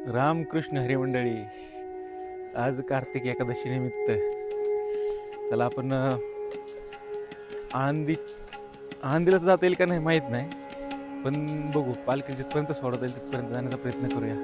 रामकृष्ण हरी मंडळी. आज कार्तिक एकादशी निमित्त चला आपण आळंदीला जाता येईल का नाही माहीत नाही, पण बघू पालखी जिथपर्यंत सोडता येईल तिथपर्यंत जाण्याचा प्रयत्न करूया.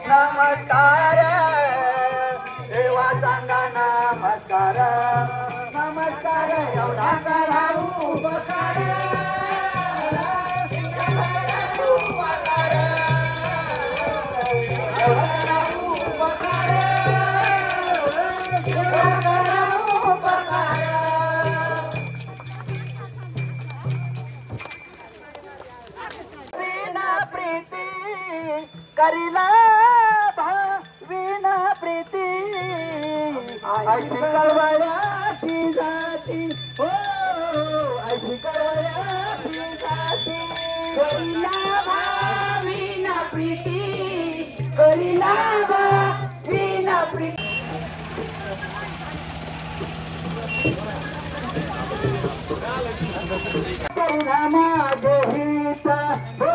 नमस्कार देवा सांगा नमस्कार नमस्कार एवढा करा उपकार करीला भाविना प्रीती अशी कळवळ्याची जाती हो अशी कळवळ्याची जाती करीला भाविना प्रीती करीला भाविना प्रीती करुणा माझे हित हो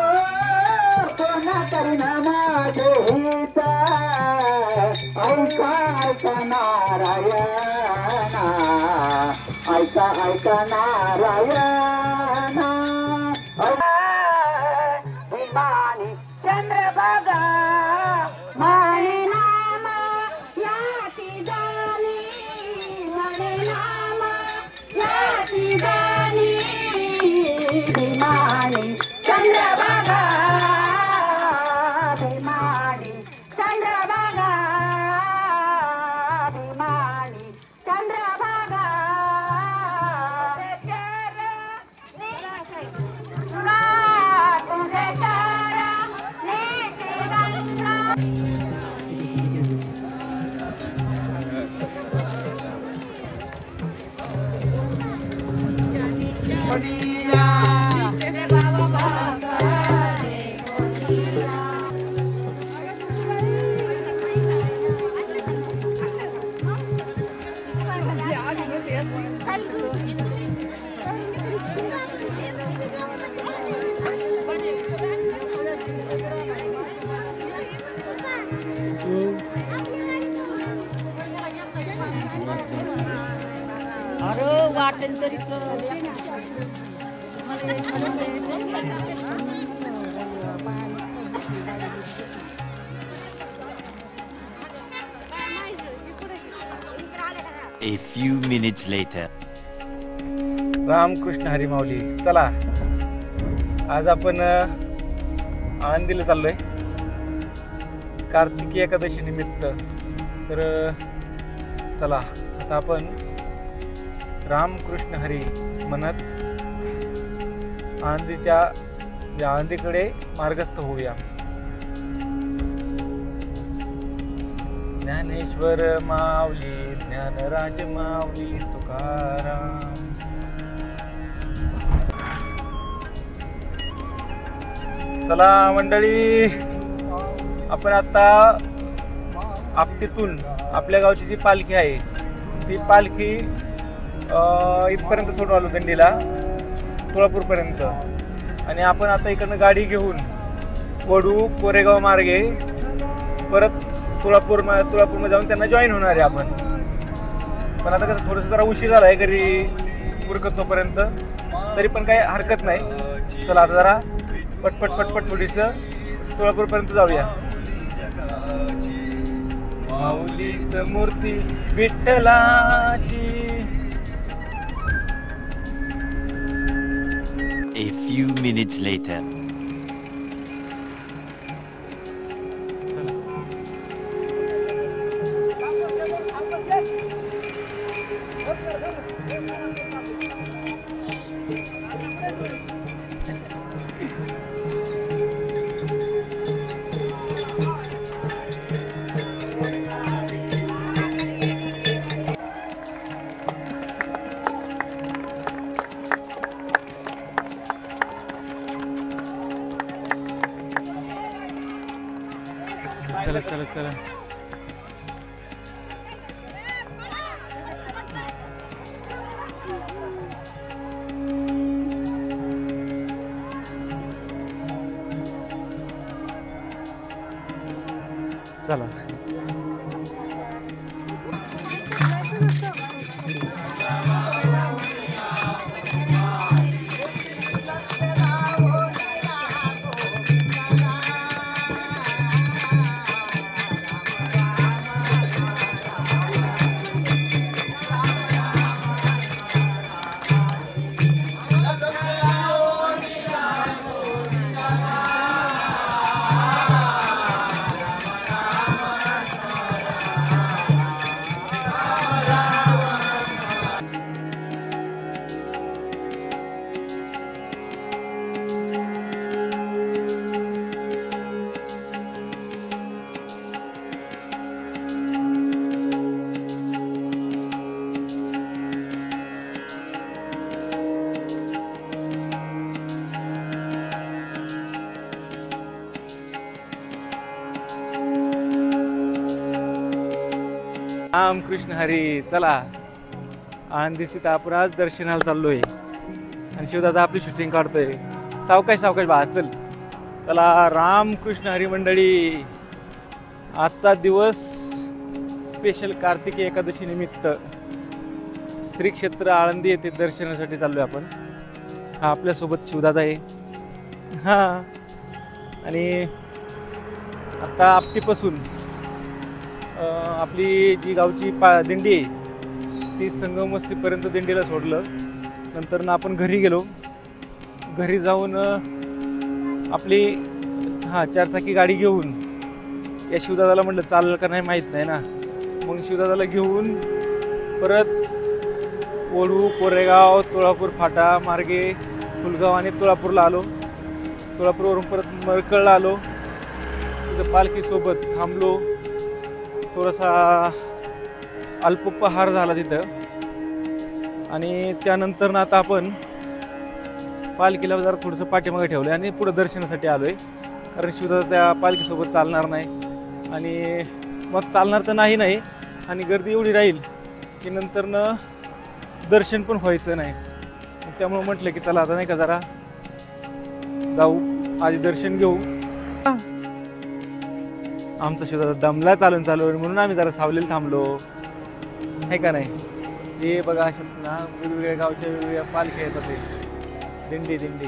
कोणा करुणा माझे हित ऐका ऐका नारायणा ऐका ऐका नारायणा भीमानी चंद्रभागा माने नाम याती जानी माने नाम याती जानी भीमानी चंद्रभागा अरे वाटेल तरी A few minutes later. Ramakrishna Hari माऊली. चला आज आपण आळंदीला चाललोय कार्तिकी एकादशी निमित्त. तर चला आता आपण रामकृष्ण हरी म्हणत आळंदीकडे मार्गस्थ होऊया. ज्ञानेश्वर माऊली ज्ञानराज माऊली तुकाराम. चला मंडळी, आपण आता आपटीतून आपल्या गावची जी पालखी आहे ती पालखी इथपर्यंत सोडून आलो दिंडीला, तुळापूरपर्यंत. आणि आपण आता इकडनं गाडी घेऊन वडू कोरेगाव मार्गे परत तुळापूरमध्ये जाऊन त्यांना जॉईन होणार आहे आपण. पण आता कसं थोडंसं जरा उशीर झाला आहे घरी उरकतोपर्यंत, तरी पण काही हरकत नाही. चला आता जरा पटपट थोडीसं तुळापूरपर्यंत जाऊया. माऊलीत मूर्ती विठ्ठलाची. A few minutes later. चला चला चला. चला. राम कृष्ण हरी. चला आनंदी स्थित आपण आज दर्शनाला चाललोय आणि शिवदादा आपली शूटिंग काढतोय. सावकाश सावकाश बा. चल चला. राम कृष्ण हरी मंडळी, आजचा दिवस स्पेशल कार्तिकी एकादशी निमित्त श्री क्षेत्र आळंदी येथे दर्शनासाठी चाललोय आपण. हा आपल्यासोबत शिवदादा आहे. हा आणि आता आपटीपासून आपली जी गावची दिंडी आहे ती संगमवस्तीपर्यंत दिंडीला सोडलं. नंतर ना आपण घरी गेलो. घरी जाऊन आपली चारचाकी गाडी घेऊन या शिवदादाला म्हटलं चालेल का नाही माहीत नाही ना. मग शिवदादाला घेऊन परत वळू, कोरेगाव, तुळापूर फाटा मार्गे फुलगाव आणि तुळापूरला आलो. तुळापूरवरून परत मरकळला आलो. तिथं पालखीसोबत थांबलो. थोडासा अल्पोपहार झाला तिथं आणि त्यानंतर ना आता आपण पालखीला जरा थोडंसं पाठीमागे ठेवलं आणि पुढं दर्शनासाठी आलो आहे. कारण शिवदादा त्या पालखीसोबत चालणार नाही आणि मग चालणार तर नाही आणि गर्दी एवढी राहील की नंतरनं दर्शन पण व्हायचं नाही. त्यामुळे म्हटलं की चला आता नाही का जरा जाऊ, आधी दर्शन घेऊ. आमचा शिवदादा दमला चालून म्हणून आम्ही जरा सावलीला थांबलो आहे का नाही. हे बघा अशा ना वेगवेगळ्या गावच्या वेगवेगळ्या पालख्या येतात. ते दिंडी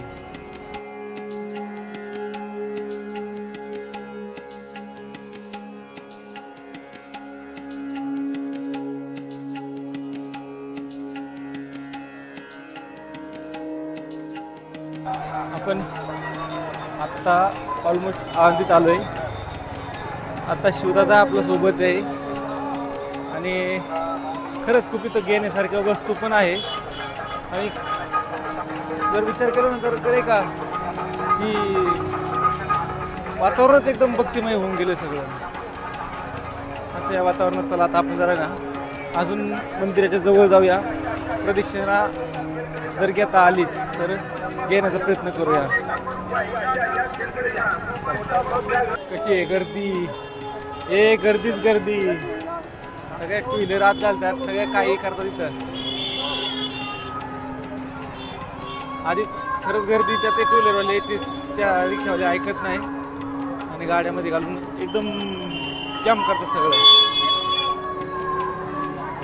आपण आत्ता ऑलमोस्ट आळंदीत आलोय. आता शिवदादा आपल्या सोबत आहे आणि खरंच खूप इथं घेण्यासारख्या वस्तू पण आहे. आणि जर विचार केला ना तर कळे का की वातावरणच एकदम भक्तिमय होऊन गेलं सगळं. असं या वातावरणात चला आता आपण जरा ना अजून मंदिराच्या जवळ जाऊया. प्रदक्षिणा जर घेता आलीच तर घेण्याचा प्रयत्न करूया. कशी आहे गर्दी. गर्दीच गर्दी. सगळ्या टू व्हीलर आत घालतात, सगळ्या काही करतात इथं. आधीच खरंच गर्दी. त्या ते टू व्हीलरवाले रिक्षावाले ऐकत नाही आणि गाड्यामध्ये घालून एकदम जाम करतात सगळं.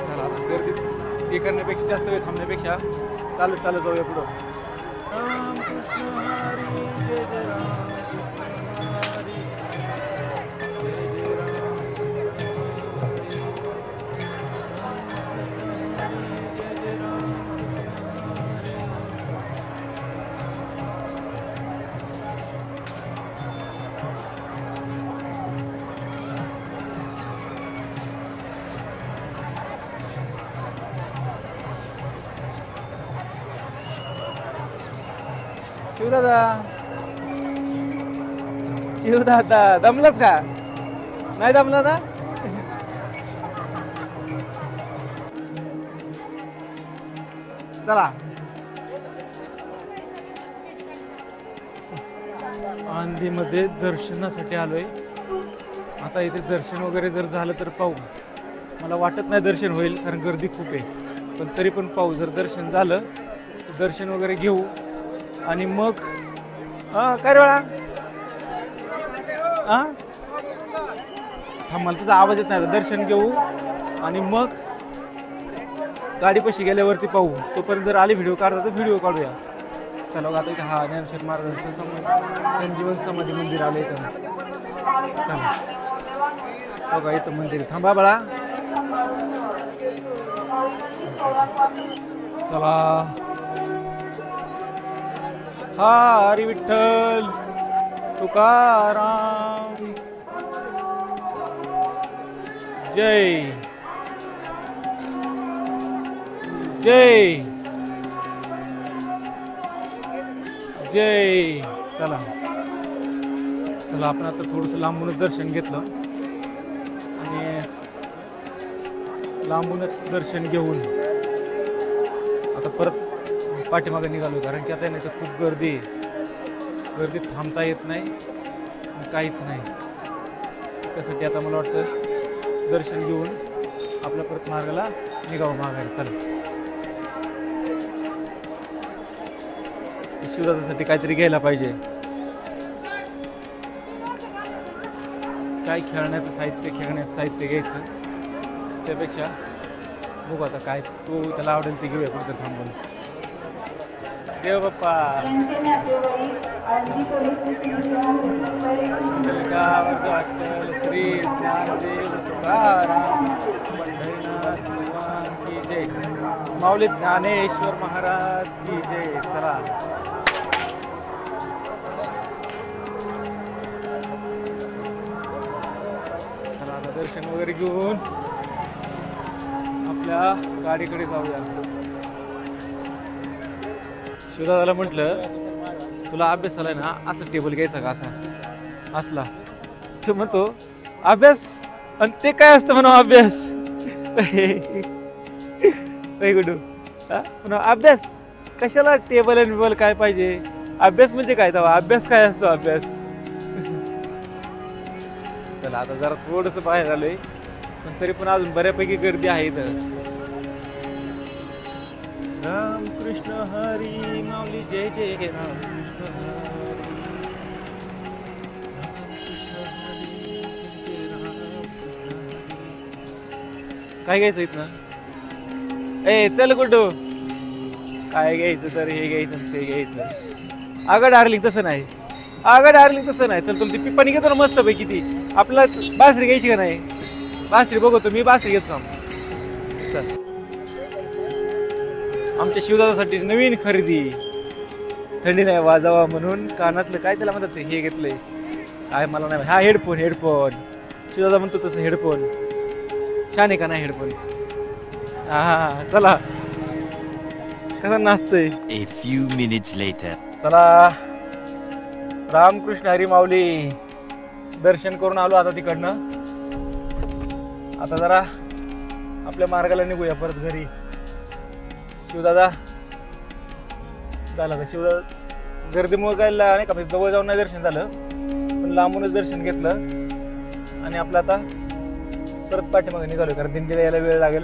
चला आता गर्दीत हे करण्यापेक्षा जास्त वेळ थांबण्यापेक्षा चालत जाऊया पुढं. शिवदादा दमलास का? नाही दमला ना? चला आळंदीमध्ये दर्शनासाठी आलोय आता इथे दर्शन वगैरे जर झालं तर पाहू. मला वाटत नाही दर्शन होईल कारण गर्दी खूप आहे, पण तरी पण पाहू. जर दर्शन झालं तर दर्शन वगैरे घेऊ आणि मग काय रे बाळा थांब, मला तुझा आवाज येत नाही. दर्शन घेऊ आणि मग गाडीपाशी गेल्यावरती पाहू. तोपर्यंत जर आले व्हिडिओ काढता तर व्हिडिओ काढूया. चला आता इथं हा ज्ञानेश्वर महाराजांचं संजीवन समाधी मंदिर आलं इथं. चला बघा इथं मंदिर. थांबा बाळा. चला. हरी विठ्ठल तुकाराम जय जय जय. चला चला आपण आता थोडंसं लांबूनच दर्शन घेतलं आणि लांबूनच दर्शन घेऊन आता परत पाठीमागे निघालो, कारण की आता नाही तर खूप गर्दी आहे. गर्दीत थांबता येत नाही, काहीच नाही. त्यासाठी आता मला वाटतं दर्शन घेऊन आपल्या परत मार्गाला निघावं माघारी. चला. शिवदासासाठी काहीतरी घ्यायला पाहिजे. काय खेळण्याचं साहित्य घ्यायचं. त्यापेक्षा बघू आता काय तो त्याला आवडेल ते घेऊया कुठं थांबून. देव बाप्पा श्री ज्ञानदेव तुकाराम पंढरीनाथ भगवान की जय. माऊली ज्ञानेश्वर महाराज की जय. चला चला आता दर्शन वगैरे घेऊन आपल्या गाडीकडे जाऊया. शिवदादाला म्हटलं तुला अभ्यास आलाय ना, असं टेबल घ्यायचा का असा असला. तो म्हणतो अभ्यास, आणि ते काय असतं म्हणा अभ्यास. गुडू अभ्यास कशाला, टेबल आणि बिबल काय पाहिजे. अभ्यास म्हणजे काय तेव्हा, अभ्यास काय असतो अभ्यास. चला आता जरा थोडस बाहेर आलोय, पण तरी पण अजून बऱ्यापैकी गर्दी आहे इथं. राम कृष्ण हरी माऊली जय जय राम कृष्ण हरी. काय घ्यायचं इथं. ए चल गुड्डू, काय घ्यायचं तर हे घ्यायचं ते घ्यायचं. अगं डार्लिंग तसं नाही, अगं डार्लिंग तसं नाही. चल तुला ती पिप्पानी घेतो ना मस्त पैकी. ती आपल्याला बासरी घ्यायची का नाही. बासरी बघतो मी, बासरी घेतो. चल आमच्या शिवदासासाठी नवीन खरेदी. थंडी नाही वाजावा म्हणून कानातलं काय त्याला म्हणतात ते हे घेतलंय. काय मला नाही, हा हेडफोन. शिवदादा म्हणतो तसं हेडफोन. छान आहे का नाही हेडफोन. हा चला कसा नाचतोय. A few minutes later. चला रामकृष्ण हरी माऊली दर्शन करून आलो आता तिकडनं. आता जरा आपल्या मार्गाला निघूया परत घरी. शिवदादा झालं का. शिवदादा गर्दीमुळे काय नाही का, जवळ जाऊन नाही दर्शन झालं, पण लांबूनच दर्शन घेतलं आणि आपलं आता परत पाठीमागे निघालो, कारण दिंडीला यायला वेळ लागेल.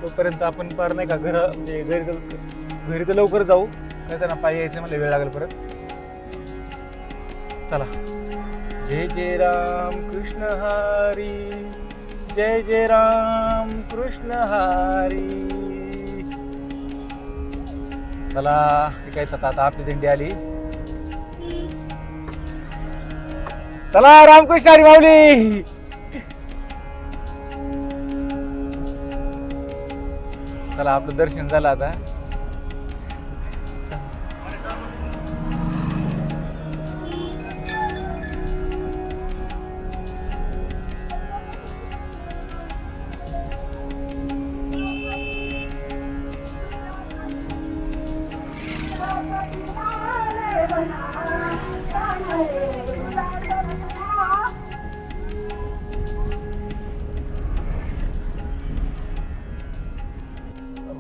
तोपर्यंत आपण पार नाही का म्हणजे घरी तर लवकर जाऊ, नाही त्यांना पायी यायचं मला वेळ लागेल परत. चला. जय जय राम कृष्ण हरी जय जय राम कृष्ण हरी. चला हे काय आता आपली दिंडी आली. चला रामकृष्ण हरी माऊली. चला आपलं दर्शन झालं आता.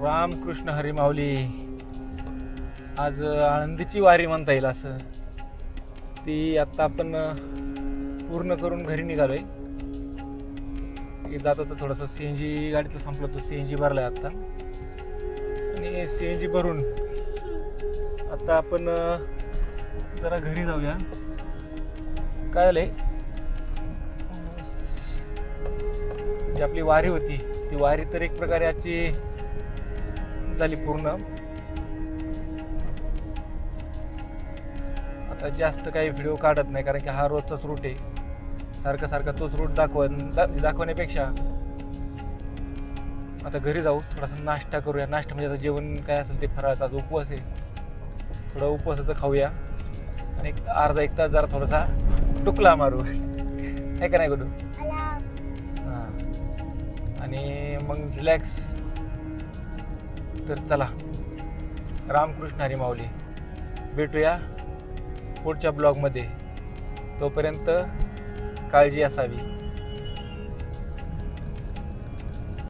रामकृष्ण हरी माऊली. आज आनंदीची वारी म्हणता येईल असं. ती आता आपण पूर्ण करून घरी निघालोय. जाता तर थोडंसं CNG गाडीचं संपलं, तो CNG भरलाय आता. आणि CNG भरून आता आपण जरा घरी जाऊया. काय झालंय, जी आपली वारी होती ती वारी तर एक प्रकारे आजची झाली पूर्ण. आता जास्त काही व्हिडिओ काढत नाही, कारण की हा रोजचाच रूट आहे. सारखा सारखा तोच रूट दाखवण्यापेक्षा आता घरी जाऊ, थोडासा नाश्ता करूया. नाश्ता म्हणजे आता जेवण काय असेल ते फराळाचा, आज उपवास आहे, थोडं उपवासाचं खाऊया आणि अर्धा एक तास जरा थोडासा टुकला मारू, आहे का नाही गुडू? हां, आणि मग रिलॅक्स. तर चला, रामकृष्ण हरी माऊली. भेटूया पुढच्या ब्लॉगमध्ये. तोपर्यंत काळजी असावी.